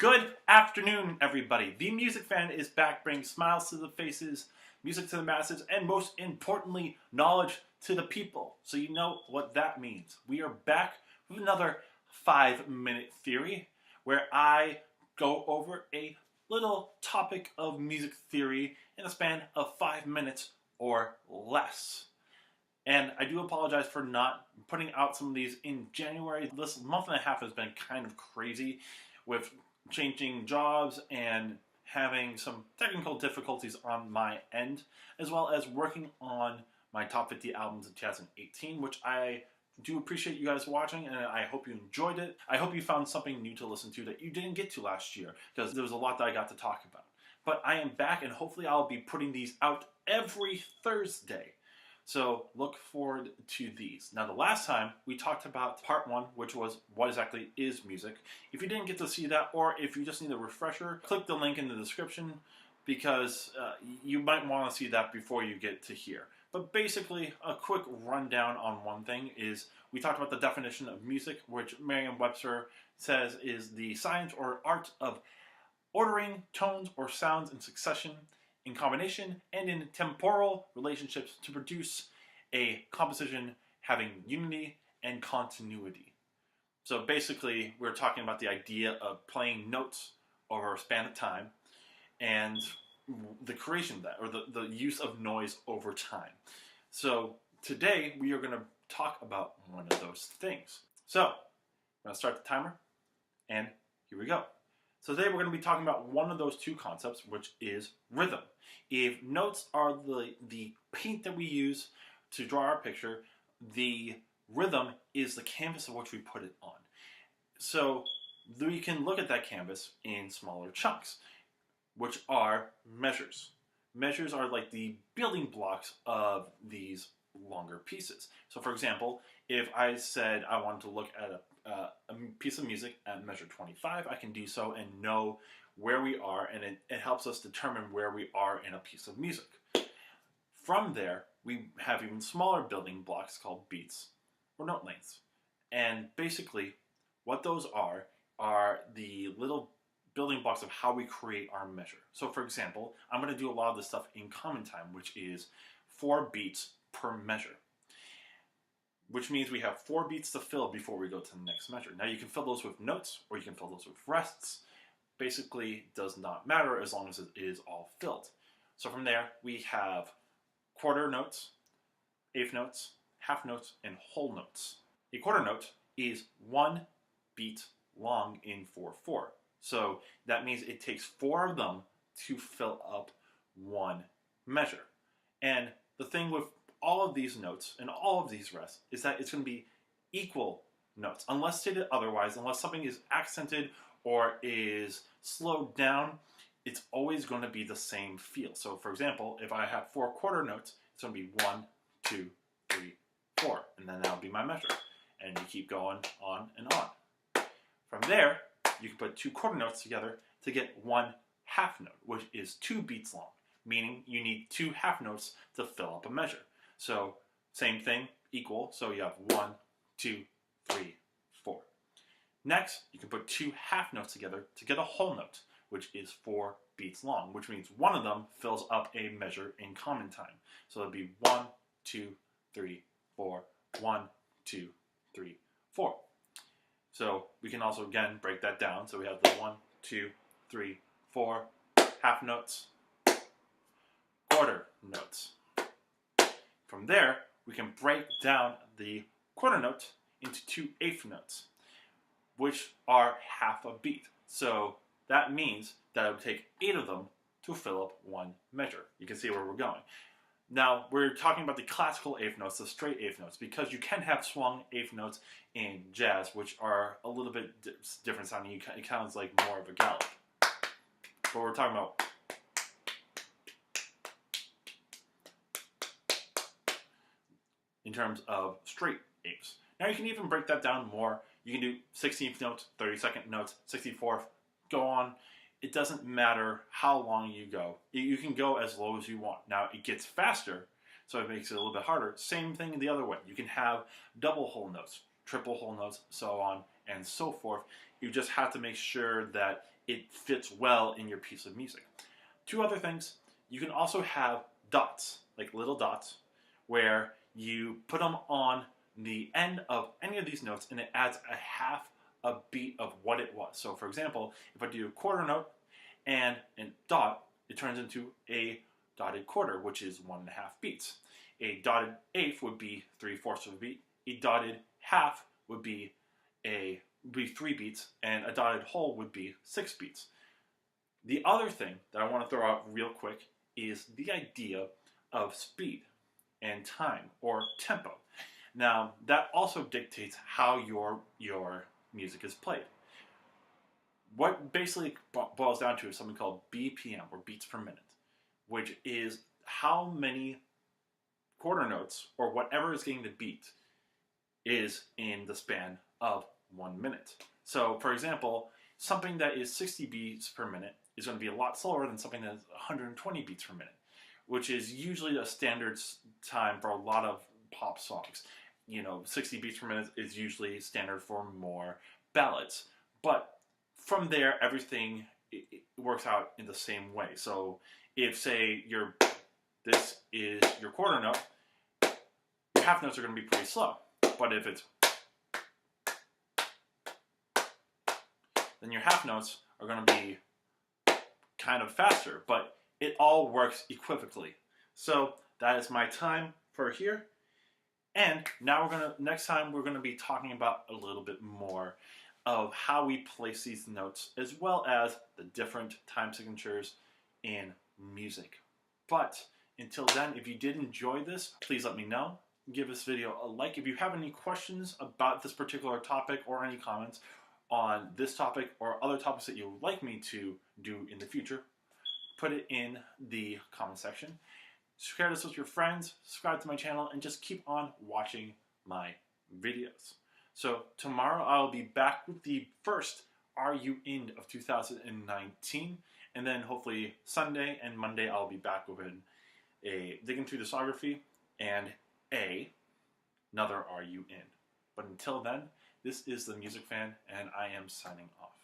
Good afternoon, everybody. The Music Fan is back, bringing smiles to the faces, music to the masses, and most importantly, knowledge to the people. So you know what that means. We are back with another 5-minute theory, where I go over a little topic of music theory in a span of 5 minutes or less. And I do apologize for not putting out some of these in January. This month and a half has been kind of crazy with changing jobs and having some technical difficulties on my end, as well as working on my top 50 albums of 2018, which I do appreciate you guys watching, and I hope you enjoyed it. I hope you found something new to listen to that you didn't get to last year, because there was a lot that I got to talk about. But I am back, and hopefully I'll be putting these out every Thursday. So look forward to these. Now, the last time we talked about part 1, which was what exactly is music. If you didn't get to see that, or if you just need a refresher, click the link in the description, because you might want to see that before you get to here. But basically, a quick rundown on one thing is we talked about the definition of music, which Merriam-Webster says is the science or art of ordering tones or sounds in succession, in combination, and in temporal relationships to produce a composition having unity and continuity. So basically, we're talking about the idea of playing notes over a span of time and the creation of that, or the use of noise over time. So today, we are going to talk about one of those things. So, I'm going to start the timer, and here we go. So today we're going to be talking about one of those two concepts, which is rhythm. If notes are the paint that we use to draw our picture, the rhythm is the canvas of which we put it on. So we can look at that canvas in smaller chunks, which are measures. Measures are like the building blocks of these longer pieces. So for example, if I said I wanted to look at a piece of music at measure 25, I can do so and know where we are, and it helps us determine where we are in a piece of music. From there, we have even smaller building blocks called beats or note lengths. And basically, what those are the little building blocks of how we create our measure. So for example, I'm going to do a lot of this stuff in common time, which is 4 beats per measure, which means we have 4 beats to fill before we go to the next measure. Now you can fill those with notes, or you can fill those with rests. Basically, does not matter as long as it is all filled. So from there, we have quarter notes, eighth notes, half notes, and whole notes. A quarter note is 1 beat long in 4/4. So that means it takes 4 of them to fill up 1 measure. And the thing with all of these notes and all of these rests is that it's going to be equal notes. Unless stated otherwise, unless something is accented or is slowed down, it's always going to be the same feel. So for example, if I have 4 quarter notes, it's going to be 1, 2, 3, 4, and then that'll be my measure. And you keep going on and on. From there, you can put 2 quarter notes together to get 1 half note, which is 2 beats long, meaning you need 2 half notes to fill up a measure. So same thing, equal, so you have 1, 2, 3, 4. Next, you can put 2 half notes together to get a whole note, which is 4 beats long, which means one of them fills up a measure in common time. So it'll be 1, 2, 3, 4, 1, 2, 3, 4. So we can also, again, break that down. So we have the 1, 2, 3, 4 half notes, quarter notes. From there, we can break down the quarter note into 2 eighth notes, which are half a beat. So that means that it would take 8 of them to fill up 1 measure. You can see where we're going. Now, we're talking about the classical eighth notes, the straight eighth notes, because you can have swung eighth notes in jazz, which are a little bit different sounding. It sounds like more of a gallop. But we're talking about in terms of straight eighths. Now you can even break that down more. You can do 16th notes, 32nd notes, 64th, go on. It doesn't matter how long you go. You can go as low as you want. Now it gets faster, so it makes it a little bit harder. Same thing the other way. You can have double whole notes, triple whole notes, so on and so forth. You just have to make sure that it fits well in your piece of music. Two other things, you can also have dots, like little dots, where you put them on the end of any of these notes and it adds a half a beat of what it was. So for example, if I do a quarter note and a dot, it turns into a dotted quarter, which is 1.5 beats. A dotted eighth would be 3/4 of a beat. A dotted half would be 3 beats, and a dotted whole would be 6 beats. The other thing that I want to throw out real quick is the idea of speed and time, or tempo. Now, that also dictates how your music is played. What basically boils down to is something called BPM, or beats per minute, which is how many quarter notes, or whatever is getting the beat, is in the span of 1 minute. So, for example, something that is 60 beats per minute is going to be a lot slower than something that is 120 beats per minute, which is usually a standard time for a lot of pop songs. 60 beats per minute is usually standard for more ballads. But from there, everything it works out in the same way. So if, say, this is your quarter note, your half notes are going to be pretty slow. But if it's, then your half notes are going to be kind of faster, but it all works equivocally. So that is my time for here. And now next time we're going to be talking about a little bit more of how we place these notes, as well as the different time signatures in music. But until then, if you did enjoy this, please let me know. Give this video a like. If you have any questions about this particular topic, or any comments on this topic or other topics that you would like me to do in the future, put it in the comment section. Share this with your friends, subscribe to my channel, and just keep on watching my videos. So tomorrow I'll be back with the first Are You In of 2019, and then hopefully Sunday and Monday I'll be back with a Digging Through Discography and another Are You In. But until then, this is the Music Fan, and I am signing off.